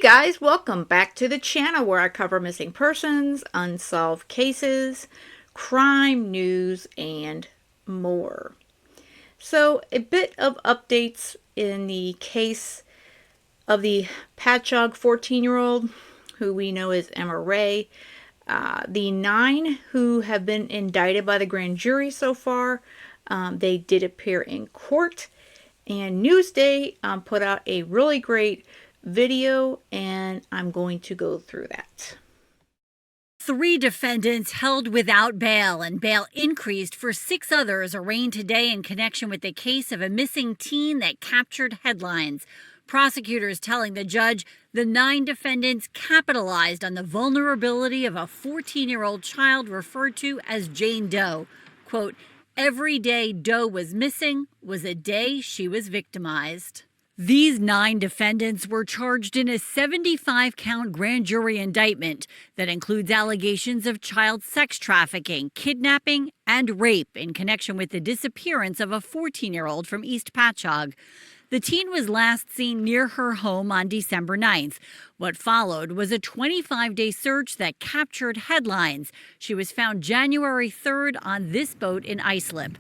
Guys, welcome back to the channel where I cover missing persons, unsolved cases, crime news, and more. So, a bit of updates in the case of the Patchogue 14-year-old, who we know as Emmarae. The 9 who have been indicted by the grand jury so far, they did appear in court. And Newsday put out a really great video, and I'm going to go through that. 3 defendants held without bail, and bail increased for 6 others arraigned today in connection with the case of a missing teen that captured headlines. Prosecutors telling the judge the 9 defendants capitalized on the vulnerability of a 14-year-old child referred to as Jane Doe. Quote, "Every day Doe was missing was a day she was victimized." These 9 defendants were charged in a 75-count grand jury indictment that includes allegations of child sex trafficking, kidnapping, and rape in connection with the disappearance of a 14-year-old from East Patchogue. The teen was last seen near her home on December 9th. What followed was a 25-day search that captured headlines. She was found January 3rd on this boat in Islip.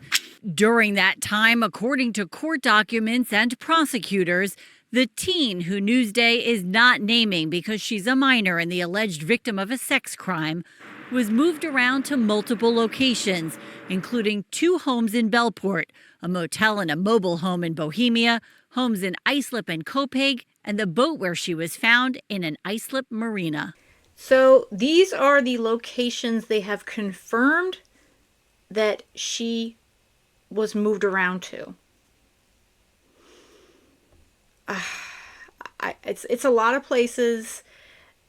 During that time, according to court documents and prosecutors, the teen, who Newsday is not naming because she's a minor and the alleged victim of a sex crime, was moved around to multiple locations, including 2 homes in Bellport, a motel and a mobile home in Bohemia, homes in Islip and Copeg, and the boat where she was found in an Islip marina. So these are the locations they have confirmed that she was moved around to. It's a lot of places.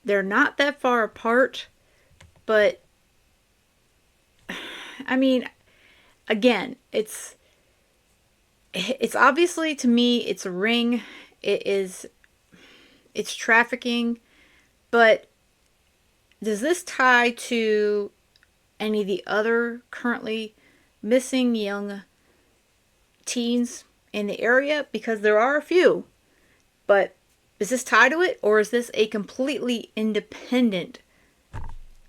They're not that far apart, but I mean, again, it's obviously, to me, it's a ring. It's trafficking, but does this tie to any of the other currently missing young teens in the area? Because there are a few, but is this tied to it, or is this a completely independent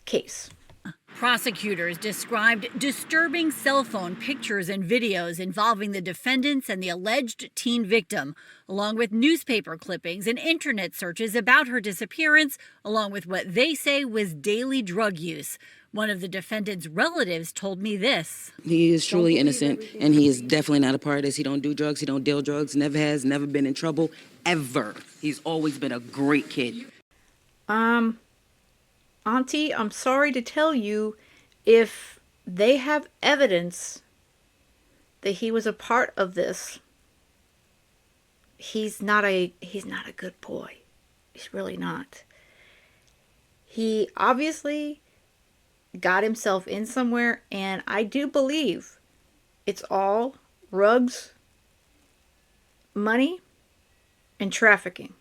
case? Prosecutors described disturbing cell phone pictures and videos involving the defendants and the alleged teen victim, along with newspaper clippings and internet searches about her disappearance, along with what they say was daily drug use. One of the defendant's relatives told me this. He is truly innocent, and he is definitely not a part of this. He don't do drugs. He don't deal drugs. Never has. Never been in trouble. Ever. He's always been a great kid. Auntie, I'm sorry to tell you, if they have evidence that he was a part of this, he's not a good boy. He's really not. He obviously got himself in somewhere, and I do believe it's all drugs, money, and trafficking.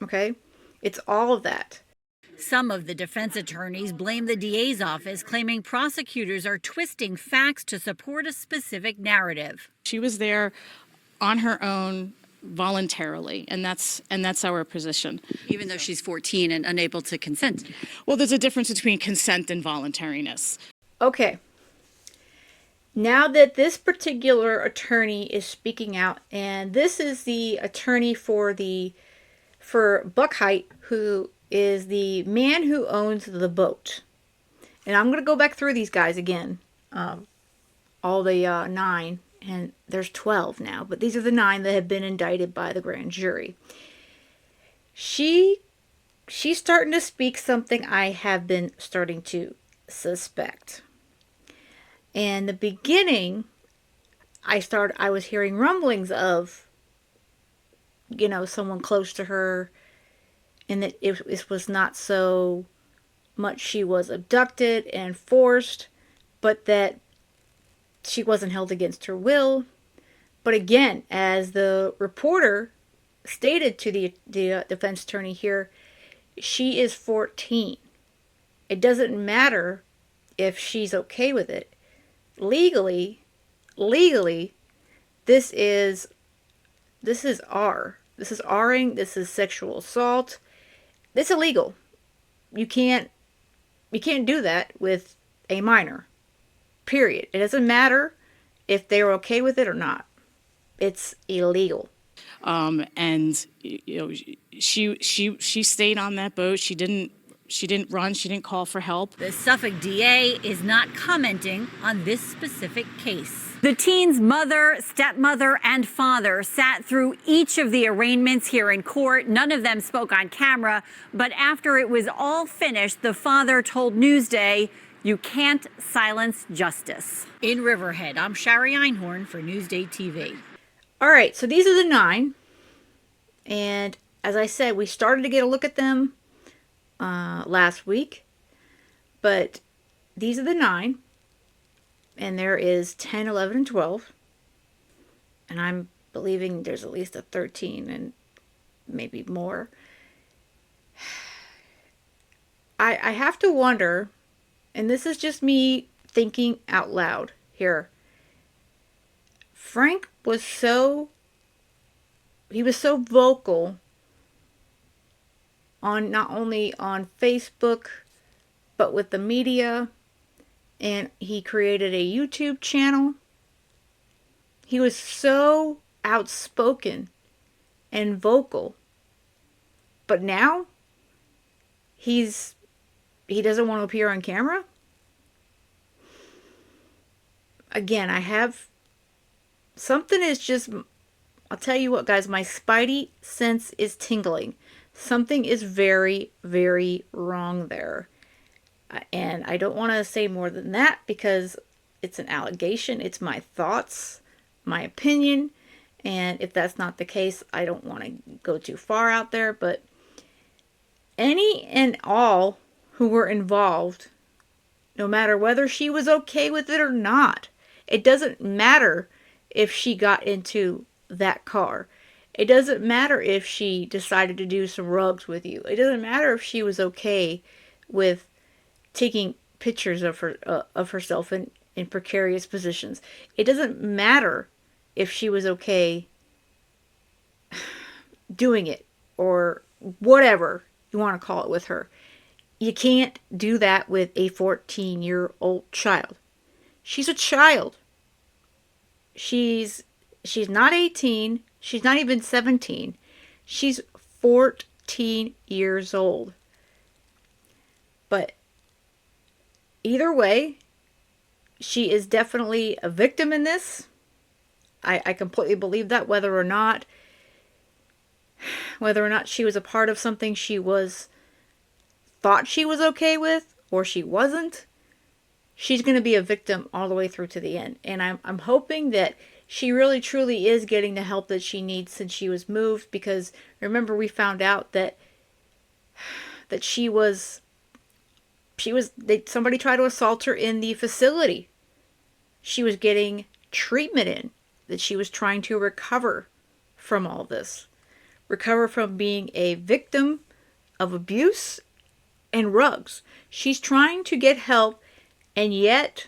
Okay? It's all of that. Some of the defense attorneys blame the DA's office, claiming prosecutors are twisting facts to support a specific narrative. She was there on her own voluntarily, and that's our position. Even though she's 14 and unable to consent. Well, there's a difference between consent and voluntariness. Okay. Now that this particular attorney is speaking out, and this is the attorney for Buckheight, who is the man who owns the boat. And I'm going to go back through these guys again. All the 9. And there's 12 now. But these are the 9 that have been indicted by the grand jury. She's starting to speak something I have been starting to suspect. In the beginning, I was hearing rumblings of, someone close to her, and that it was not so much she was abducted and forced, but that she wasn't held against her will. But again, as the reporter stated to the defense attorney here, she is 14. It doesn't matter if she's okay with it. Legally, this is R. This is R'ing. This is sexual assault. It's illegal. You can't do that with a minor. Period. It doesn't matter if they're okay with it or not. It's illegal. And she stayed on that boat. She didn't run. She didn't call for help. The Suffolk DA is not commenting on this specific case. The teen's mother, stepmother, and father sat through each of the arraignments here in court. None of them spoke on camera, but after it was all finished, the father told Newsday, "You can't silence justice." In Riverhead, I'm Shari Einhorn for Newsday TV. All right, so these are the 9. And as I said, we started to get a look at them last week. But these are the 9. And there is 10, 11, and 12. And I'm believing there's at least a 13 and maybe more. I have to wonder, and this is just me thinking out loud here. Frank was so vocal on not only on Facebook, but with the media, and he created a YouTube channel. He was so outspoken and vocal. But now he doesn't want to appear on camera. Again, something is just, I'll tell you what, guys, my spidey sense is tingling. Something is very, very wrong there. And I don't want to say more than that because it's an allegation. It's my thoughts, my opinion. And if that's not the case, I don't want to go too far out there. But any and all who were involved, no matter whether she was okay with it or not, it doesn't matter if she got into that car. It doesn't matter if she decided to do some rugs with you. It doesn't matter if she was okay with taking pictures of herself in precarious positions. It doesn't matter if she was okay doing it or whatever you want to call it with her. You can't do that with a 14-year-old child. She's a child. She's not 18. She's not even 17. She's 14 years old. But either way, she is definitely a victim in this. I completely believe that, whether or not she was a part of something she thought she was okay with or she wasn't. She's going to be a victim all the way through to the end. And I'm hoping that she really truly is getting the help that she needs since she was moved, because remember we found out that somebody tried to assault her in the facility. She was getting treatment in, that she was trying to recover from all this. Recover from being a victim of abuse and rugs. She's trying to get help, and yet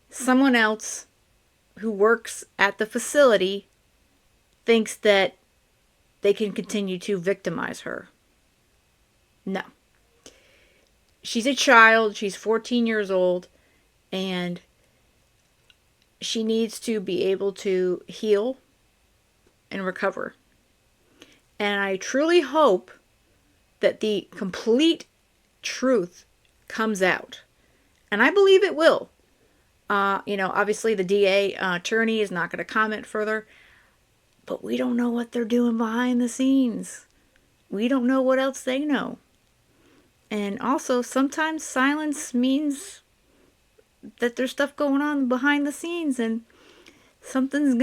someone else who works at the facility thinks that they can continue to victimize her. No. She's a child. She's 14 years old, and she needs to be able to heal and recover. And I truly hope that the complete truth comes out. And I believe it will. Obviously the DA attorney is not going to comment further, but we don't know what they're doing behind the scenes. We don't know what else they know. And also, sometimes silence means that there's stuff going on behind the scenes, and something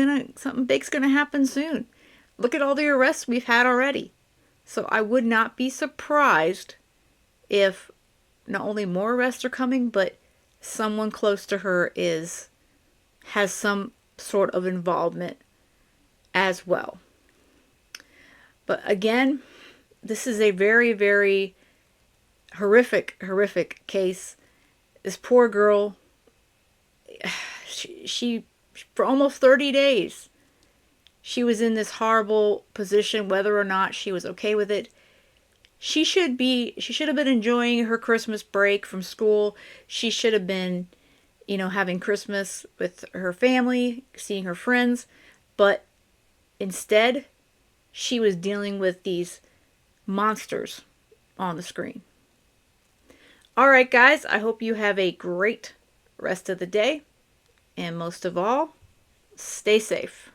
big's gonna happen soon. Look at all the arrests we've had already. So I would not be surprised if not only more arrests are coming, but someone close to her has some sort of involvement as well. But again, this is a very, very horrific case. This poor girl, she for almost 30 days, she was in this horrible position, whether or not she was okay with it. She should have been enjoying her Christmas break from school. She should have been, having Christmas with her family, seeing her friends, but instead, she was dealing with these monsters on the screen. All right, guys, I hope you have a great rest of the day. And most of all, stay safe.